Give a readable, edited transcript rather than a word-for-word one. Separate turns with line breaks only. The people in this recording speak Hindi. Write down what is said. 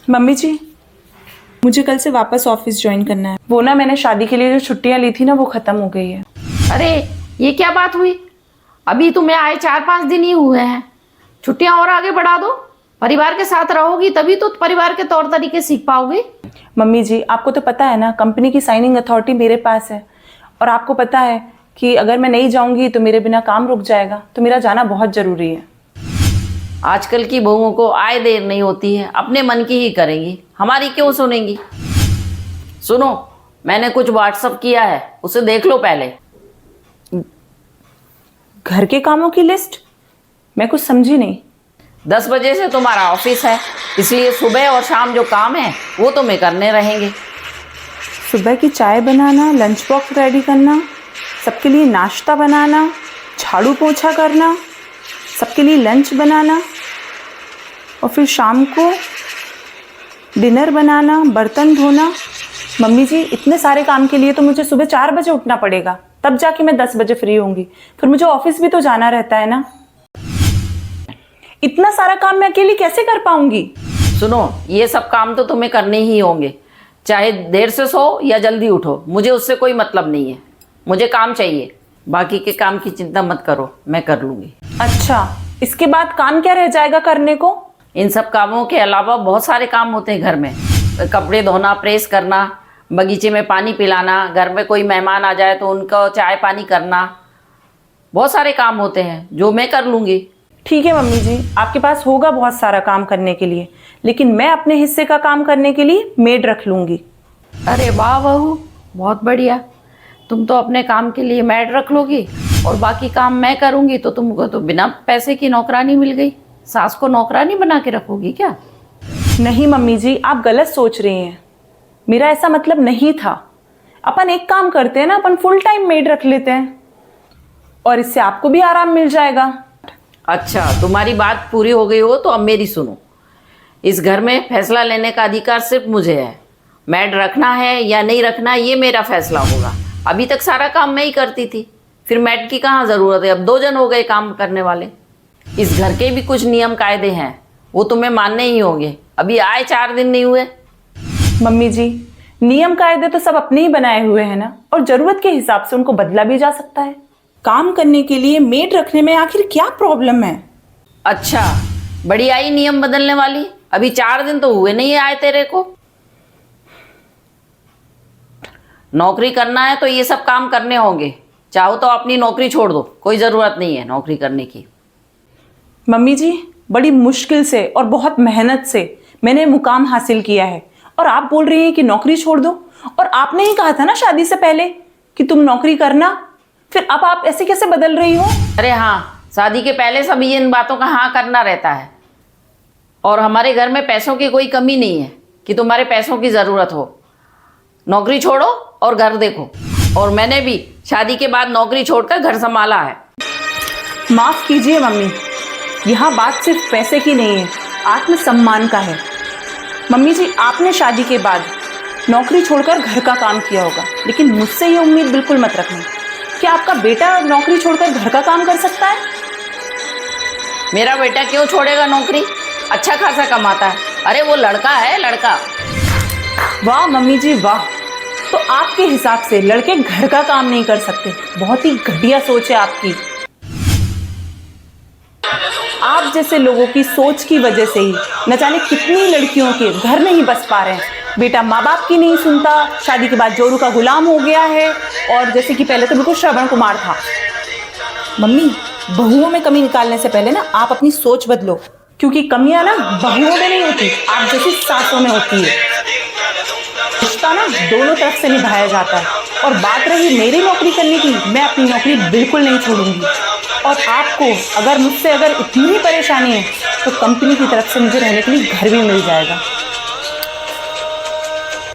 मम्मी जी, मुझे कल से वापस ऑफिस ज्वाइन करना है। वो ना मैंने शादी के लिए जो छुट्टियां ली थी ना वो खत्म हो गई है।
अरे ये क्या बात हुई? अभी तुम्हें आए 4-5 दिन ही हुए हैं, छुट्टियां और आगे बढ़ा दो। परिवार के साथ रहोगी तभी तो परिवार के तौर तरीके सीख पाओगी।
मम्मी जी, आपको तो पता है ना, कंपनी की साइनिंग अथॉरिटी मेरे पास है और आपको पता है कि अगर मैं नहीं जाऊंगी तो मेरे बिना काम रुक जाएगा, तो मेरा जाना बहुत जरूरी है।
आजकल की बहुओं को आए देर नहीं होती है, अपने मन की ही करेंगी, हमारी क्यों सुनेंगी। सुनो, मैंने कुछ व्हाट्सअप किया है, उसे देख लो पहले।
घर के कामों की लिस्ट? मैं कुछ समझी नहीं।
10 बजे से तुम्हारा ऑफिस है, इसलिए सुबह और शाम जो काम है वो तुम्हें करने रहेंगे।
सुबह की चाय बनाना, लंच बॉक्स रेडी करना, सबके लिए नाश्ता बनाना, झाड़ू पोछा करना, सबके लिए लंच बनाना, और फिर शाम को डिनर बनाना, बर्तन धोना। मम्मी जी, इतने सारे काम के लिए तो मुझे सुबह 4 बजे उठना पड़ेगा, तब जाके मैं 10 बजे फ्री होंगी। फिर मुझे ऑफिस भी तो जाना रहता है ना। इतना सारा काम मैं अकेली कैसे कर पाऊंगी?
सुनो, ये सब काम तो तुम्हें करने ही होंगे, चाहे देर से सो या जल्दी उठो, मुझे उससे कोई मतलब नहीं है। मुझे काम चाहिए, बाकी के काम की चिंता मत करो, मैं कर लूँगी।
अच्छा, इसके बाद काम क्या रह जाएगा करने को?
इन सब कामों के अलावा बहुत सारे काम होते हैं घर में। कपड़े धोना, प्रेस करना, बगीचे में पानी पिलाना, घर में कोई मेहमान आ जाए तो उनको चाय पानी करना, बहुत सारे काम होते हैं जो मैं कर लूँगी।
ठीक है मम्मी जी, आपके पास होगा बहुत सारा काम करने के लिए, लेकिन मैं अपने हिस्से का काम करने के लिए मेड रख लूँगी।
अरे वाह बहू, बहुत बढ़िया। तुम तो अपने काम के लिए मेड रख लोगी और बाकी काम मैं करूँगी, तो तुमको तो बिना पैसे की नौकरानी मिल गई। सास को नौकरानी बना के रखोगी क्या?
नहीं मम्मी जी, आप गलत सोच रही हैं। मेरा ऐसा मतलब नहीं था। अपन एक काम करते हैं ना, अपन फुल टाइम मेड रख लेते हैं और इससे आपको भी आराम मिल जाएगा।
अच्छा, तुम्हारी बात पूरी हो गई हो तो अब मेरी सुनो। इस घर में फैसला लेने का अधिकार सिर्फ मुझे है। मेड रखना है या नहीं रखना, ये मेरा फैसला होगा। अभी तक सारा काम मैं ही करती थी, फिर मेड की कहाँ ज़रूरत है? अब 2 जन हो गए काम करने वाले। इस घर के भी कुछ नियम कायदे हैं, वो तुम्हें मानने ही होंगे। अभी आए 4 दिन नहीं हुए।
मम्मी जी, नियम कायदे तो सब अपने ही बनाए हुए हैं ना, और जरूरत के हिसाब से उनको बदला भी जा सकता है। काम करने के लिए मेड रखने में आखिर क्या प्रॉब्लम है?
अच्छा, बड़ी आई नियम बदलने वाली। अभी 4 दिन तो हुए नहीं आए तेरे को। नौकरी करना है तो ये सब काम करने होंगे। चाहो तो अपनी नौकरी छोड़ दो, कोई ज़रूरत नहीं है नौकरी करने की।
मम्मी जी, बड़ी मुश्किल से और बहुत मेहनत से मैंने मुकाम हासिल किया है, और आप बोल रही हैं कि नौकरी छोड़ दो? और आपने ही कहा था ना शादी से पहले कि तुम नौकरी करना, फिर अब आप ऐसे कैसे बदल रही हो?
अरे हाँ, शादी के पहले सभी इन बातों का हाँ करना रहता है। और हमारे घर में पैसों की कोई कमी नहीं है कि तुम्हारे पैसों की ज़रूरत हो। नौकरी छोड़ो और घर देखो। और मैंने भी शादी के बाद नौकरी छोड़कर घर संभाला है।
माफ कीजिए मम्मी, यहाँ बात सिर्फ पैसे की नहीं है, आत्मसम्मान का है। मम्मी जी, आपने शादी के बाद नौकरी छोड़कर घर का काम किया होगा, लेकिन मुझसे ये उम्मीद बिल्कुल मत रखना। क्या आपका बेटा नौकरी छोड़कर घर का काम कर सकता है?
मेरा बेटा क्यों छोड़ेगा नौकरी? अच्छा खासा कमाता है। अरे वो लड़का है, लड़का।
वाह मम्मी जी वाह, तो आपके हिसाब से लड़के घर का काम नहीं कर सकते? बहुत ही घटिया सोच है आपकी। आप जैसे लोगों की सोच की वजह से ही न जाने कितनी लड़कियों के घर नहीं बस पा रहे हैं। बेटा माँ बाप की नहीं सुनता, शादी के बाद जोरू का गुलाम हो गया है, और जैसे कि पहले तो बिल्कुल श्रवण कुमार था। मम्मी, बहुओं में कमी निकालने से पहले ना आप अपनी सोच बदलो, क्योंकि कमियां ना बहुओं में नहीं होती, आप जैसी सासों में होती है। रिश्ता ना दोनों तरफ से निभाया जाता है। और बात रही मेरी नौकरी करने की, मैं अपनी नौकरी बिल्कुल नहीं छोड़ूंगी। और आपको अगर मुझसे इतनी ही परेशानी है तो कंपनी की तरफ से मुझे रहने के लिए घर भी मिल जाएगा।